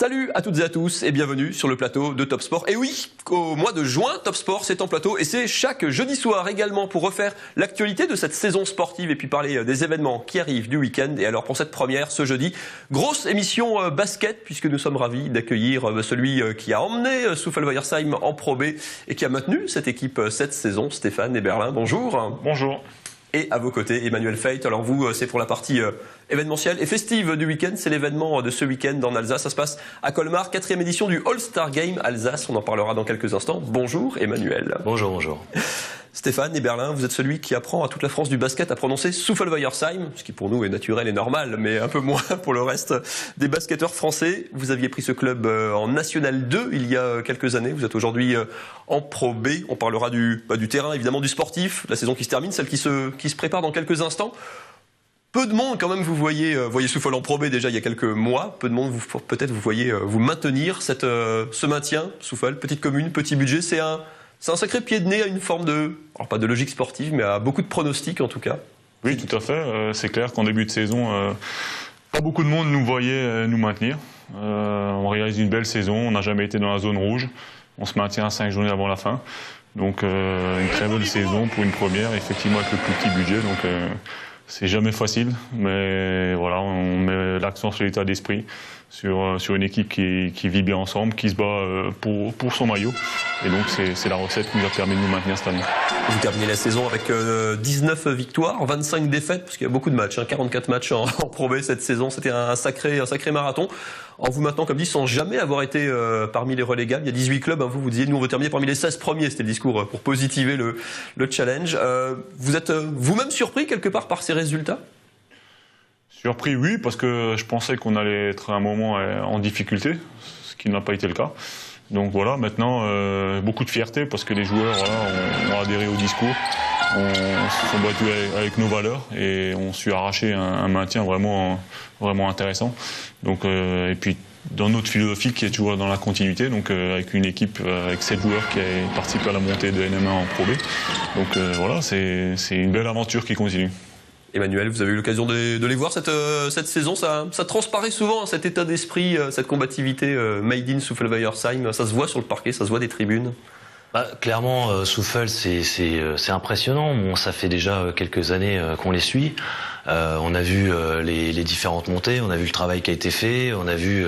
Salut à toutes et à tous et bienvenue sur le plateau de Top Sport. Et oui, au mois de juin, Top Sport c'est en plateau et c'est chaque jeudi soir également pour refaire l'actualité de cette saison sportive et puis parler des événements qui arrivent du week-end. Et alors pour cette première, ce jeudi, grosse émission basket puisque nous sommes ravis d'accueillir celui qui a emmené Souffelweiersheim en Pro B et qui a maintenu cette équipe cette saison, Stéphane Eberlin. Bonjour. Bonjour. Et à vos côtés, Emmanuel Feit. Alors vous, c'est pour la partie événementielle et festive du week-end. C'est l'événement de ce week-end en Alsace. Ça se passe à Colmar, 4e édition du All-Star Game Alsace. On en parlera dans quelques instants. Bonjour Emmanuel. Bonjour, bonjour. Stéphane Eberlin, vous êtes celui qui apprend à toute la France du basket à prononcer Souffelweiersheim, ce qui pour nous est naturel et normal, mais un peu moins pour le reste des basketteurs français. Vous aviez pris ce club en National 2 il y a quelques années. Vous êtes aujourd'hui en Pro B. On parlera du terrain, évidemment du sportif, la saison qui se termine, celle qui se prépare dans quelques instants. Peu de monde quand même, vous voyez Souffel en Pro B déjà il y a quelques mois. Peu de monde, peut-être vous voyez vous maintenir ce maintien. Souffel, petite commune, petit budget, c'est un sacré pied de nez à une forme de, alors pas de logique sportive, mais à beaucoup de pronostics en tout cas. Oui, tout à fait. C'est clair qu'en début de saison, pas beaucoup de monde nous voyait nous maintenir. On réalise une belle saison, on n'a jamais été dans la zone rouge. On se maintient à 5 journées avant la fin. Donc une très bonne saison pour une première, effectivement avec le plus petit budget. Donc c'est jamais facile, mais voilà, on met l'accent sur l'état d'esprit, sur une équipe qui vit bien ensemble, qui se bat pour son maillot. Et donc c'est la recette qui nous a permis de nous maintenir cette année. Vous terminez la saison avec 19 victoires, 25 défaites, parce qu'il y a beaucoup de matchs, 44 matchs en Pro B cette saison. C'était un sacré marathon. En vous maintenant, comme dit, sans jamais avoir été parmi les relégables. Il y a 18 clubs, vous dites, nous on veut terminer parmi les 16 premiers. C'était le discours pour positiver le challenge. Vous êtes vous-même surpris quelque part par ces résultats ? Surpris, oui, parce que je pensais qu'on allait être à un moment en difficulté, ce qui n'a pas été le cas. Donc voilà, maintenant, beaucoup de fierté parce que les joueurs ont adhéré au discours, se sont battus avec nos valeurs et ont su arracher un maintien vraiment intéressant. Donc, et puis dans notre philosophie qui est toujours dans la continuité, donc avec une équipe avec 7 joueurs qui a participé à la montée de NM1 en Pro B. Donc voilà, c'est une belle aventure qui continue. Emmanuel, vous avez eu l'occasion de les voir cette saison, ça transparaît souvent, cet état d'esprit, cette combativité made in Souffelweiersheim, ça se voit sur le parquet, ça se voit des tribunes. Clairement, Souffel, c'est impressionnant. Bon, ça fait déjà quelques années qu'on les suit. On a vu les différentes montées, on a vu le travail qui a été fait, on a vu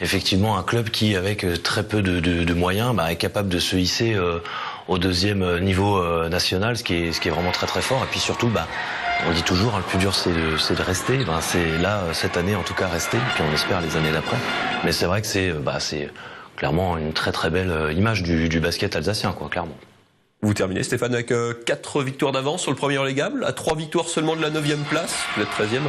effectivement un club qui, avec très peu de moyens, est capable de se hisser au deuxième niveau national, ce qui est vraiment très très fort. Et puis surtout, on dit toujours, le plus dur c'est de rester. C'est là, cette année en tout cas, rester. Et puis on espère les années d'après. Mais c'est vrai que c'est clairement une très très belle image du basket alsacien, clairement. Vous terminez, Stéphane, avec 4 victoires d'avance sur le premier relégable, à 3 victoires seulement de la 9e place. Vous êtes 13e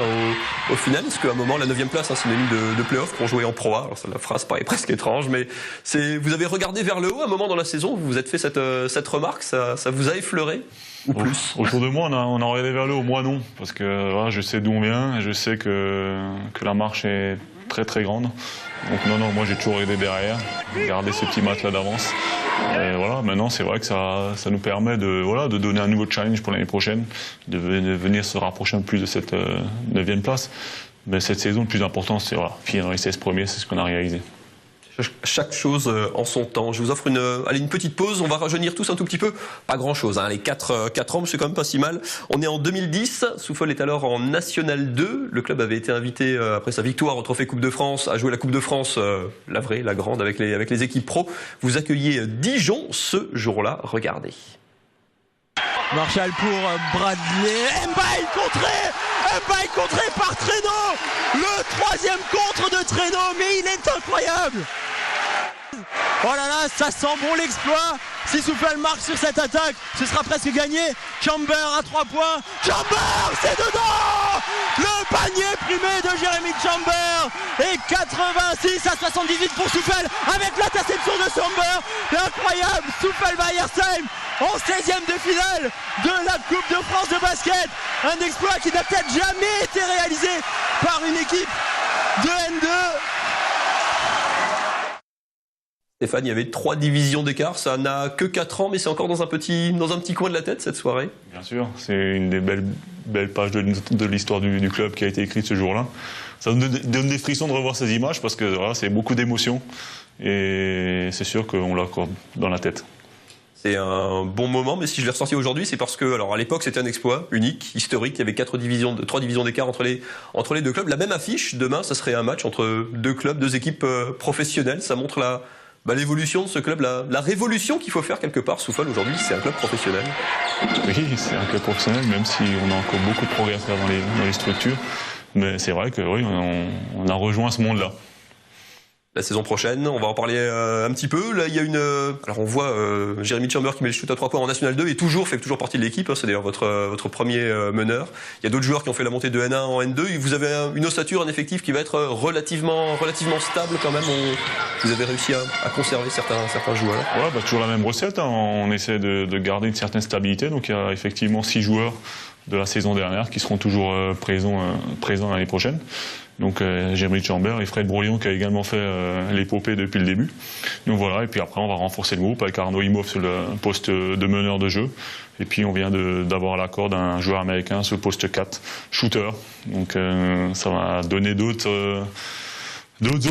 au final. Est-ce qu'à un moment, la 9e place, c'est une ligne de play-off pour jouer en Pro A. Alors la phrase paraît presque étrange, mais vous avez regardé vers le haut à un moment dans la saison, vous vous êtes fait cette remarque, ça vous a effleuré ou plus? Autour de moi, on a regardé vers le haut, moi non, parce que je sais d'où on vient, et je sais que la marche est très très grande. Donc non, moi j'ai toujours aidé derrière, garder ce petit match là d'avance. Et voilà, maintenant c'est vrai que ça nous permet de donner un nouveau challenge pour l'année prochaine, de venir se rapprocher un peu plus de cette 9e place. Mais cette saison, le plus important, c'est finir dans les 16 premiers, c'est ce qu'on a réalisé. Chaque chose en son temps. Je vous offre une petite pause. On va rajeunir tous un tout petit peu. Pas grand-chose. Les 4 ans, c'est quand même pas si mal. On est en 2010. Souffel est alors en National 2. Le club avait été invité, après sa victoire au Trophée Coupe de France, à jouer la Coupe de France, la vraie, la grande, avec les équipes pro. Vous accueillez Dijon ce jour-là. Regardez. Marshall pour Bradley. Mbaye contré par Traîneau. Le 3e contre de Traîneau, mais il est incroyable. Oh là là, ça sent bon l'exploit. Si Souffel marque sur cette attaque, ce sera presque gagné. Chamber à 3 points. Chamber, c'est dedans. Le panier primé de Jérémy Chamber. Et 86 à 78 pour Souffel avec l'interception de Chamber. Incroyable, Souffelweiersheim en 16e de finale de la Coupe de France de basket. Un exploit qui n'a peut-être jamais été réalisé par une équipe de N2. Stéphane, il y avait 3 divisions d'écart, ça n'a que 4 ans, mais c'est encore dans un petit coin de la tête cette soirée. Bien sûr, c'est une des belles pages de l'histoire du club qui a été écrite ce jour-là. ça donne des frissons de revoir ces images parce que voilà, c'est beaucoup d'émotions et c'est sûr qu'on l'a encore dans la tête. C'est un bon moment, mais si je l'ai ressorti aujourd'hui, c'est parce que, alors à l'époque, c'était un exploit unique, historique. Il y avait 3 divisions d'écart entre les deux clubs. La même affiche, demain, ça serait un match entre deux clubs, deux équipes professionnelles. Ça montre l'évolution de ce club, la révolution qu'il faut faire quelque part. Souffle, aujourd'hui, c'est un club professionnel. Oui, c'est un club professionnel, même si on a encore beaucoup de progrès à faire dans les structures. Mais c'est vrai que oui, on a rejoint ce monde-là. La saison prochaine, on va en parler un petit peu. Là, il y a alors on voit Jérémy Chamber qui met le shoot à 3 points en National 2 et fait toujours partie de l'équipe. C'est d'ailleurs votre premier meneur. Il y a d'autres joueurs qui ont fait la montée de N1 en N2. Vous avez une ossature, un effectif qui va être relativement stable quand même. Vous avez réussi à conserver certains joueurs. Ouais, toujours la même recette. Hein. On essaie de garder une certaine stabilité. Donc il y a effectivement 6 joueurs de la saison dernière qui seront toujours présents l'année prochaine. Donc Jérémy Chamber et Fred Broglion qui a également fait l'épopée depuis le début. Donc voilà, et puis après on va renforcer le groupe avec Arnaud Imhoff sur le poste de meneur de jeu. Et puis on vient d'avoir l'accord d'un joueur américain sur le poste 4, shooter. Donc ça va donner d'autres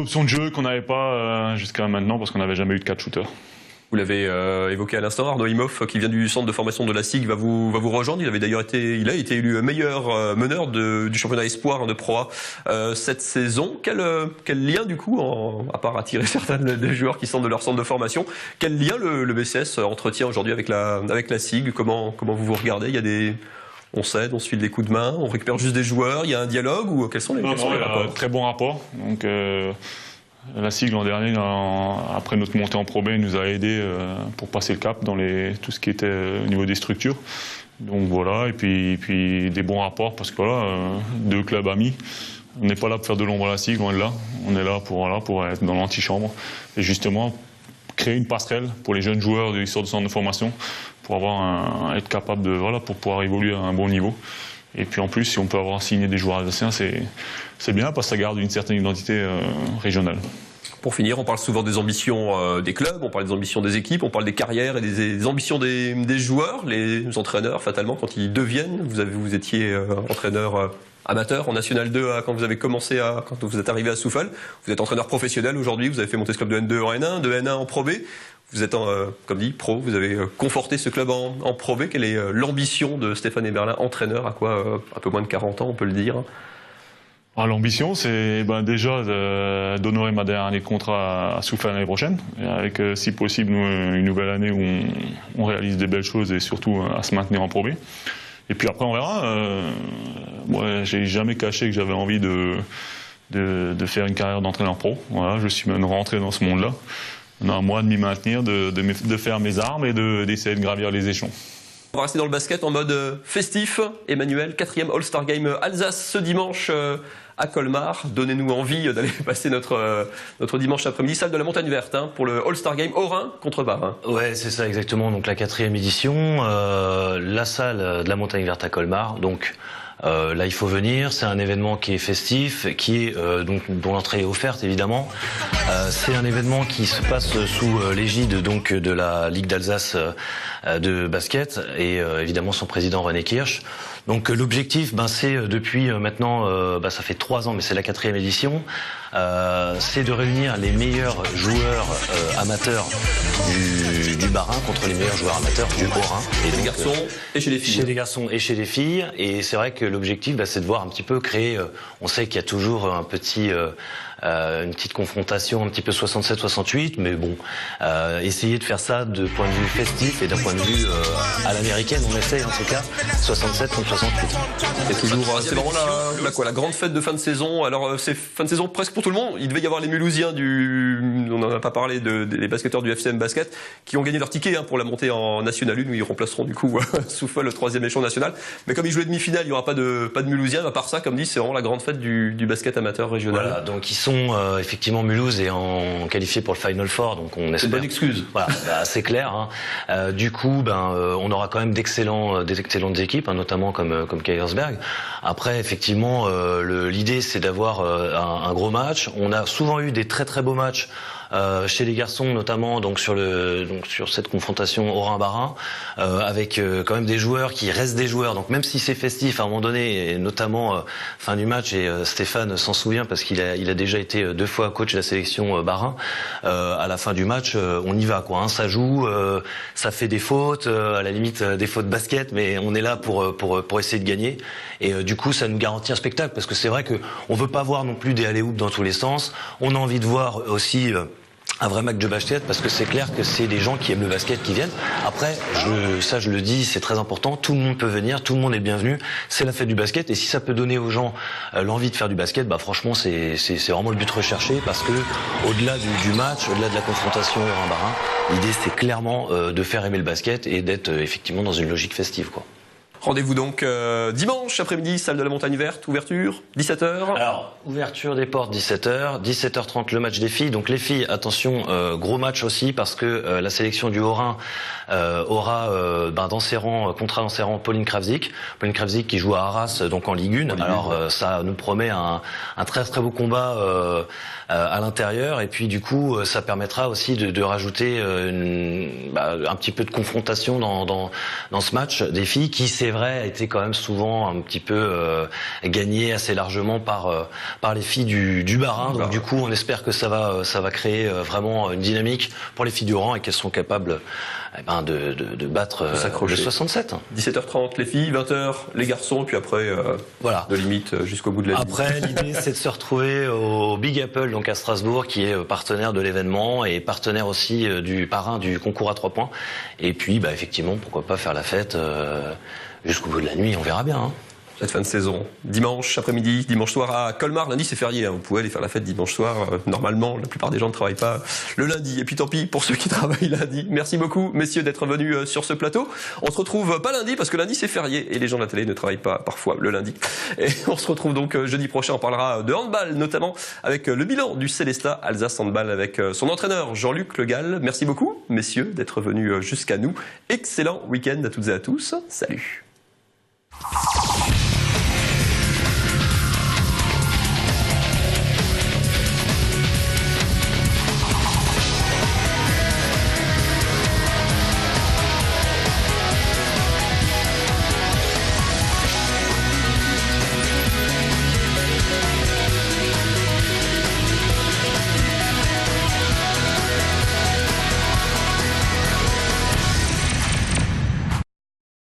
options de jeu qu'on n'avait pas jusqu'à maintenant parce qu'on n'avait jamais eu de 4 shooters. Vous l'avez évoqué à l'instant, Arnaud Imhoff, qui vient du centre de formation de la SIG, va vous rejoindre. Il a été élu meilleur meneur du championnat espoir de Pro A cette saison. Quel lien du coup, à part attirer certains des joueurs qui sortent de leur centre de formation, quel lien le BCS entretient aujourd'hui avec la SIG? Comment vous regardez? On s'aide, on se file des coups de main, on récupère juste des joueurs, il y a un dialogue ou quels sont les rapports? Très bon rapport. Donc, la SIG l'an dernier, après notre montée en Pro B, nous a aidés pour passer le cap dans tout ce qui était au niveau des structures. Donc voilà, et puis des bons rapports parce que voilà, 2 clubs amis. On n'est pas là pour faire de l'ombre à la SIG, loin de là. On est là pour être dans l'antichambre et justement créer une passerelle pour les jeunes joueurs de l'histoire du centre de formation pour être capable pour pouvoir évoluer à un bon niveau. Et puis en plus, si on peut avoir signé des joueurs alsaciens, c'est bien parce que ça garde une certaine identité régionale. Pour finir, on parle souvent des ambitions des clubs, on parle des ambitions des équipes, on parle des carrières et des ambitions des joueurs, les entraîneurs, fatalement, quand ils deviennent. Vous étiez entraîneur amateur en National 2 quand vous avez commencé quand vous êtes arrivé à Souffle. Vous êtes entraîneur professionnel aujourd'hui, vous avez fait monter ce club de N2 en N1, de N1 en Pro B. Vous êtes, comme dit, pro, vous avez conforté ce club en Pro B. Quelle est l'ambition de Stéphane Eberlin, entraîneur, à quoi un peu moins de 40 ans, on peut le dire? L'ambition, c'est déjà d'honorer ma dernière année de contrat à Souffle l'année prochaine, avec, si possible, une nouvelle année où on réalise des belles choses et surtout à se maintenir en Pro B. Et puis après, on verra. Moi, j'ai jamais caché que j'avais envie de faire une carrière d'entraîneur pro. Voilà, je suis maintenant rentré dans ce monde-là. On a à moi de m'y maintenir, de faire mes armes et d'essayer de gravir les échelons. On va rester dans le basket en mode festif. Emmanuel, 4e All-Star Game Alsace ce dimanche à Colmar. Donnez-nous envie d'aller passer notre dimanche après-midi. Salle de la Montagne Verte pour le All-Star Game Haut-Rhin contre Bas-Rhin. Ouais, c'est ça exactement. Donc la 4e édition, la salle de la Montagne Verte à Colmar. Donc là, il faut venir. C'est un événement qui est festif, dont l'entrée est offerte évidemment. C'est un événement qui se passe sous l'égide de la Ligue d'Alsace de basket et évidemment son président René Kirsch. Donc l'objectif, c'est depuis maintenant, ça fait 3 ans, mais c'est la 4e édition, c'est de réunir les meilleurs joueurs amateurs du Bas-Rhin contre les meilleurs joueurs amateurs du Haut-Rhin. Et des garçons et chez les filles. Chez les garçons et chez les filles. Et c'est vrai que l'objectif, c'est de voir un petit peu créer. On sait qu'il y a toujours une petite confrontation un petit peu 67-68, mais bon, essayer de faire ça de point de vue festif et d'un point de vue à l'américaine, on essaye en tout cas 67 contre 68. C'est vraiment la grande fête de fin de saison. Alors c'est fin de saison presque pour tout le monde. Il devait y avoir les Mulhousiens on n'en a pas parlé, des basketteurs du FCM Basket qui ont gagné leur ticket pour la montée en National 1 où ils remplaceront du coup Souffle, le 3e échelon national. Mais comme ils jouaient demi-finale, il n'y aura pas de Mulhousiens. À part ça, comme dit, c'est vraiment la grande fête du basket amateur régional. Voilà, donc ils sont effectivement Mulhouse est qualifié pour le Final Four, donc on espère. C'est une bonne excuse. Voilà, c'est clair. Du coup, on aura quand même d'excellentes équipes, notamment comme Kaisersberg. Après, effectivement, l'idée c'est d'avoir un gros match. On a souvent eu des très très beaux matchs chez les garçons notamment, donc sur cette confrontation Orin-Barin, avec quand même des joueurs qui restent des joueurs. Donc même si c'est festif à un moment donné, et notamment fin du match, et Stéphane s'en souvient parce qu'il a déjà été 2 fois coach de la sélection Barin, à la fin du match, on y va quoi. Hein, ça joue, ça fait des fautes, à la limite des fautes basket, mais on est là pour essayer de gagner. Et du coup, ça nous garantit un spectacle parce que c'est vrai que on veut pas voir non plus des alley-oops dans tous les sens. On a envie de voir aussi un vrai match de basket parce que c'est clair que c'est des gens qui aiment le basket qui viennent. Après, je le dis, c'est très important. Tout le monde peut venir, tout le monde est bienvenu. C'est la fête du basket et si ça peut donner aux gens l'envie de faire du basket, bah franchement, c'est vraiment le but recherché parce que au-delà du match, au-delà de la confrontation Orin-Barin, l'idée c'est clairement de faire aimer le basket et d'être effectivement dans une logique festive, quoi. Rendez-vous donc dimanche après-midi, salle de la Montagne Verte, ouverture, 17h. Alors, ouverture des portes, 17h, 17h30 le match des filles. Donc les filles, attention, gros match aussi parce que la sélection du Haut-Rhin aura dans ses rangs, contrat dans ses rangs, Pauline Kravzik qui joue à Arras, donc en Ligue 1. Alors ça nous promet un très très beau combat à l'intérieur et puis du coup ça permettra aussi de rajouter un petit peu de confrontation dans ce match des filles qui c'est vrai a été quand même souvent un petit peu gagné assez largement par les filles du Bas-Rhin. Donc du coup on espère que ça va créer vraiment une dynamique pour les filles du Haut-Rhin et qu'elles sont capables de battre le 67. 17h30 les filles, 20h les garçons, puis après voilà. De limite jusqu'au bout de la ligne. Après l'idée c'est de se retrouver au Big Apple donc à Strasbourg qui est partenaire de l'événement et partenaire aussi du parrain du concours à 3 points. Et puis effectivement pourquoi pas faire la fête jusqu'au bout de la nuit, on verra bien. Hein. Cette fin de saison. Dimanche après-midi, dimanche soir à Colmar. Lundi, c'est férié. Hein. Vous pouvez aller faire la fête dimanche soir. Normalement, la plupart des gens ne travaillent pas le lundi. Et puis tant pis pour ceux qui travaillent lundi. Merci beaucoup, messieurs, d'être venus sur ce plateau. On se retrouve pas lundi parce que lundi, c'est férié. Et les gens de la télé ne travaillent pas parfois le lundi. Et on se retrouve donc jeudi prochain. On parlera de handball, notamment avec le bilan du Célestat Alsace Handball avec son entraîneur Jean-Luc Le Gall. Merci beaucoup, messieurs, d'être venus jusqu'à nous. Excellent week-end à toutes et à tous. Salut.